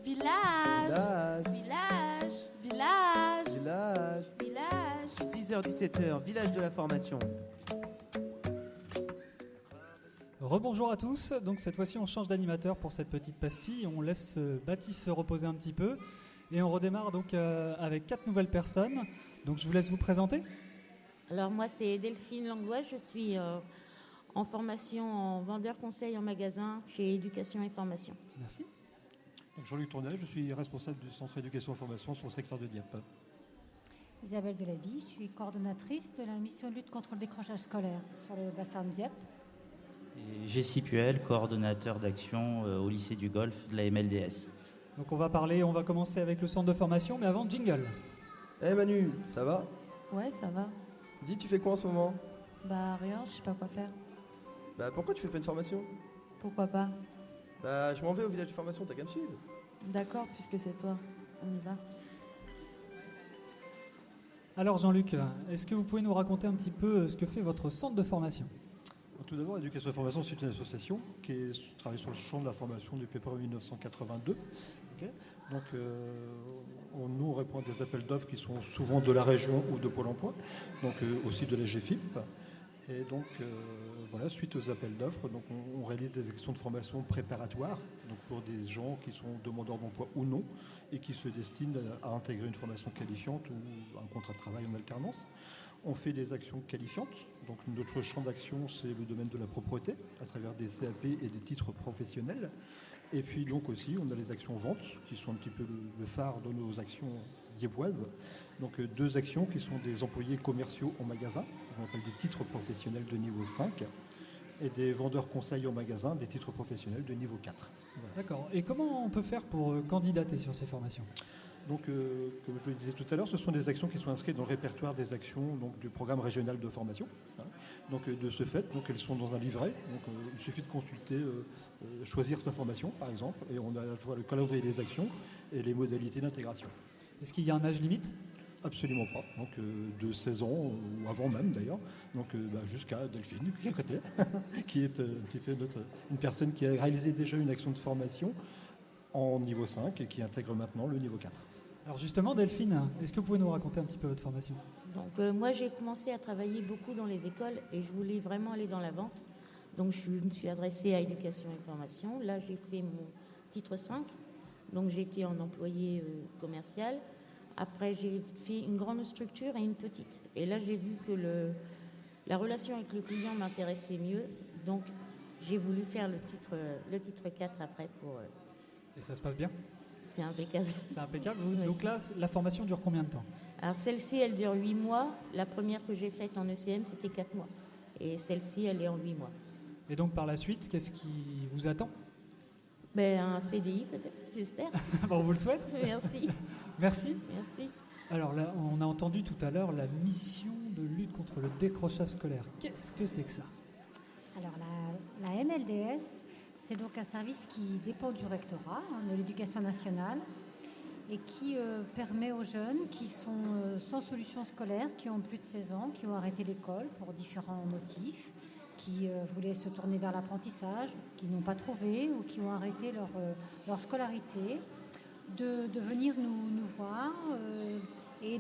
Village. Village. Village. Village. Village. 10h-17h, village de la formation. Rebonjour à tous, donc cette fois-ci on change d'animateur pour cette petite pastille, on laisse Baptiste se reposer un petit peu et on redémarre donc avec 4 nouvelles personnes, donc je vous laisse vous présenter. Alors moi c'est Delphine Langlois, je suis en formation en vendeur conseil en magasin chez Éducation et Formation. Merci. Donc Jean-Luc Tournel, je suis responsable du centre éducation et formation sur le secteur de Dieppe. Isabelle Delavie, je suis coordonnatrice de la mission de lutte contre le décrochage scolaire sur le bassin de Dieppe. Et Jessie Puel, coordonnateur d'action au lycée du Golfe de la MLDS. Donc on va commencer avec le centre de formation, mais avant jingle. Eh Manu, ça va? Ouais, ça va. Dis, tu fais quoi en ce moment? Bah rien, je sais pas quoi faire. Bah pourquoi tu fais pas une formation? Pourquoi pas? Bah je m'en vais au village de formation, t'as qu'à me suivre. D'accord, puisque c'est toi. On y va. Alors Jean-Luc, est-ce que vous pouvez nous raconter un petit peu ce que fait votre centre de formation? Tout d'abord, Éducation et Formation, c'est une association qui travaille sur le champ de la formation depuis 1982. Okay. Donc, nous, on répond à des appels d'offres qui sont souvent de la région ou de Pôle emploi, donc aussi de la GFIP. Et donc, voilà, suite aux appels d'offres, donc on réalise des actions de formation préparatoires, donc pour des gens qui sont demandeurs d'emploi ou non, et qui se destinent à intégrer une formation qualifiante ou un contrat de travail en alternance. On fait des actions qualifiantes, donc notre champ d'action c'est le domaine de la propreté, à travers des CAP et des titres professionnels. Et puis donc aussi on a les actions ventes, qui sont un petit peu le phare de nos actions dieppoises. Donc 2 actions qui sont des employés commerciaux en magasin, on appelle des titres professionnels de niveau 5, et des vendeurs conseils en magasin, des titres professionnels de niveau 4. Voilà. D'accord, et comment on peut faire pour candidater sur ces formations? Donc, comme je le disais tout à l'heure, ce sont des actions qui sont inscrites dans le répertoire des actions donc, du programme régional de formation. Hein. Donc, de ce fait, donc, elles sont dans un livret. Donc, il suffit de consulter, choisir sa formation, par exemple, et on a à la fois le calendrier des actions et les modalités d'intégration. Est-ce qu'il y a un âge limite? Absolument pas. Donc, de 16 ans, ou avant même d'ailleurs, donc jusqu'à Delphine, qui est à côté, qui est une personne qui a réalisé déjà une action de formation en niveau 5 et qui intègre maintenant le niveau 4. Alors justement Delphine, est-ce que vous pouvez nous raconter un petit peu votre formation? Donc moi j'ai commencé à travailler beaucoup dans les écoles et je voulais vraiment aller dans la vente. Donc je me suis adressée à Éducation et Formation. Là j'ai fait mon titre 5. Donc j'ai été en employé commercial. Après j'ai fait une grande structure et une petite. Et là j'ai vu que la relation avec le client m'intéressait mieux. Donc j'ai voulu faire le titre 4 après pour... Et ça se passe bien? C'est impeccable. C'est impeccable. Oui. Donc là, la formation dure combien de temps? Alors celle-ci, elle dure 8 mois. La première que j'ai faite en ECM, c'était 4 mois. Et celle-ci, elle est en 8 mois. Et donc par la suite, qu'est-ce qui vous attend? Un CDI peut-être, j'espère. Bon, on vous le souhaite. Merci. Merci. Merci. Alors là, on a entendu tout à l'heure la mission de lutte contre le décrochage scolaire. Qu'est-ce que c'est que ça? Alors la MLDS, c'est donc un service qui dépend du rectorat, de l'éducation nationale, et qui permet aux jeunes qui sont sans solution scolaire, qui ont plus de 16 ans, qui ont arrêté l'école pour différents motifs, qui voulaient se tourner vers l'apprentissage, qui n'ont pas trouvé ou qui ont arrêté leur scolarité, de venir nous voir et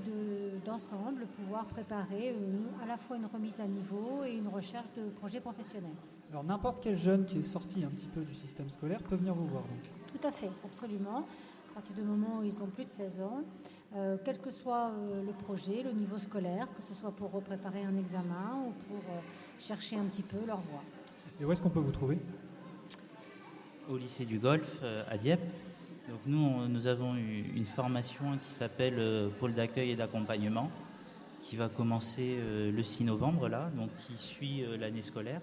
d'ensemble pouvoir préparer à la fois une remise à niveau et une recherche de projets professionnels. Alors n'importe quel jeune qui est sorti un petit peu du système scolaire peut venir vous voir donc. Tout à fait, absolument. À partir du moment où ils ont plus de 16 ans, quel que soit le projet, le niveau scolaire, que ce soit pour préparer un examen ou pour chercher un petit peu leur voie. Et où est-ce qu'on peut vous trouver? Au lycée du Golfe à Dieppe. Donc nous avons eu une formation qui s'appelle Pôle d'accueil et d'accompagnement, qui va commencer le 6 novembre, là, donc qui suit l'année scolaire.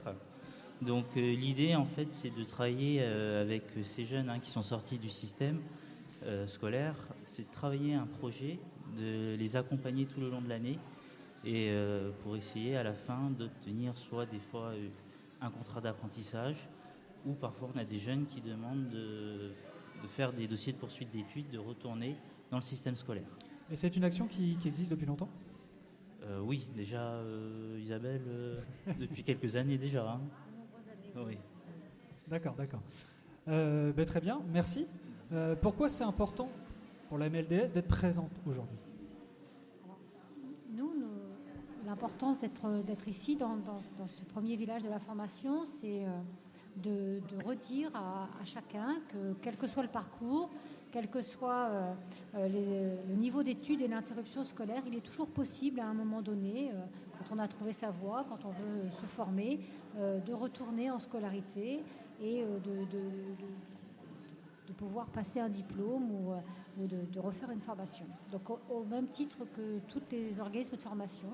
Donc l'idée, en fait, c'est de travailler avec ces jeunes qui sont sortis du système scolaire, c'est de travailler un projet, de les accompagner tout le long de l'année et pour essayer à la fin d'obtenir soit des fois un contrat d'apprentissage ou parfois on a des jeunes qui demandent de faire des dossiers de poursuite d'études, de retourner dans le système scolaire. Et c'est une action qui existe depuis longtemps? Oui, déjà Isabelle, depuis quelques années déjà. De nombreuses années. Oui. D'accord. Très bien, merci. Pourquoi c'est important pour la MLDS d'être présente aujourd'hui? L'importance d'être ici dans ce premier village de la formation, c'est de redire à chacun que quel que soit le parcours, quel que soit le niveau d'études et l'interruption scolaire, il est toujours possible à un moment donné, quand on a trouvé sa voie, quand on veut se former, de retourner en scolarité et de pouvoir passer un diplôme ou de refaire une formation. Donc au même titre que tous les organismes de formation,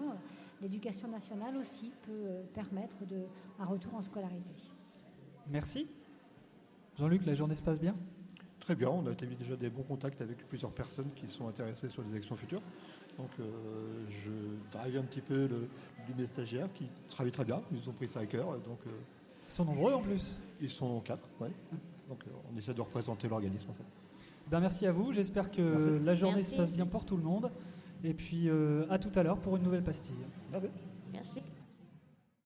l'éducation nationale aussi peut permettre un retour en scolarité. Merci. Jean-Luc, la journée se passe bien? Très bien, on a établi déjà des bons contacts avec plusieurs personnes qui sont intéressées sur les actions futures. Donc je drive un petit peu mes stagiaires qui travaillent très bien, ils ont pris ça à cœur. Donc, ils sont nombreux en plus. Ils sont 4, oui. Donc on essaie de représenter l'organisme en fait. Ben, merci à vous, j'espère que la journée se passe bien pour tout le monde. Et puis à tout à l'heure pour une nouvelle pastille. Merci. Merci.